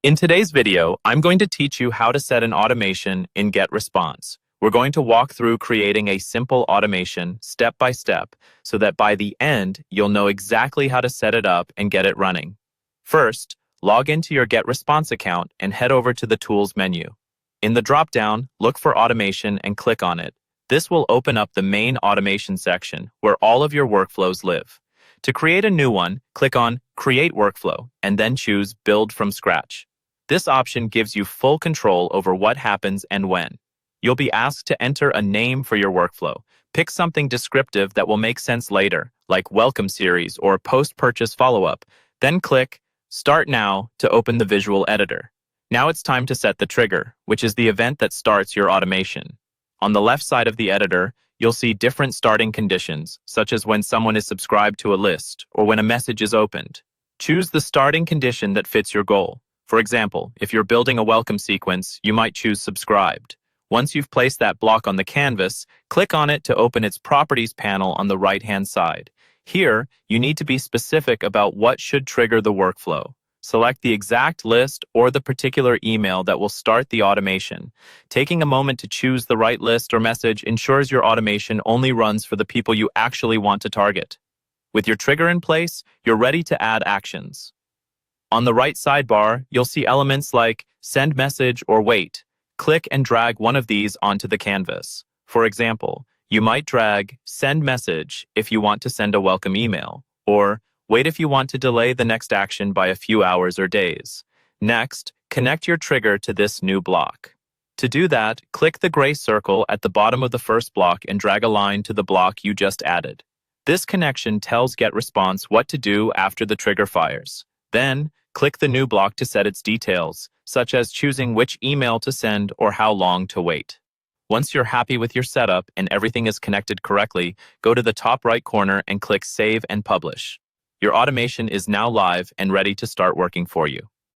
In today's video, I'm going to teach you how to set an automation in Getresponse. We're going to walk through creating a simple automation step by step so that by the end, you'll know exactly how to set it up and get it running. First, log into your Getresponse account and head over to the Tools menu. In the drop-down, look for Automation and click on it. This will open up the main automation section where all of your workflows live. To create a new one, click on Create Workflow and then choose Build from Scratch. This option gives you full control over what happens and when. You'll be asked to enter a name for your workflow. Pick something descriptive that will make sense later, like Welcome Series or Post-Purchase Follow-up. Then click Start Now to open the visual editor. Now it's time to set the trigger, which is the event that starts your automation. On the left side of the editor, you'll see different starting conditions, such as when someone is subscribed to a list or when a message is opened. Choose the starting condition that fits your goal. For example, if you're building a welcome sequence, you might choose subscribed. Once you've placed that block on the canvas, click on it to open its properties panel on the right-hand side. Here, you need to be specific about what should trigger the workflow. Select the exact list or the particular email that will start the automation. Taking a moment to choose the right list or message ensures your automation only runs for the people you actually want to target. With your trigger in place, you're ready to add actions. On the right sidebar, you'll see elements like Send Message or Wait. Click and drag one of these onto the canvas. For example, you might drag Send Message if you want to send a welcome email, or Wait if you want to delay the next action by a few hours or days. Next, connect your trigger to this new block. To do that, click the gray circle at the bottom of the first block and drag a line to the block you just added. This connection tells Getresponse what to do after the trigger fires. Then, click the new block to set its details, such as choosing which email to send or how long to wait. Once you're happy with your setup and everything is connected correctly, go to the top right corner and click Save and Publish. Your automation is now live and ready to start working for you.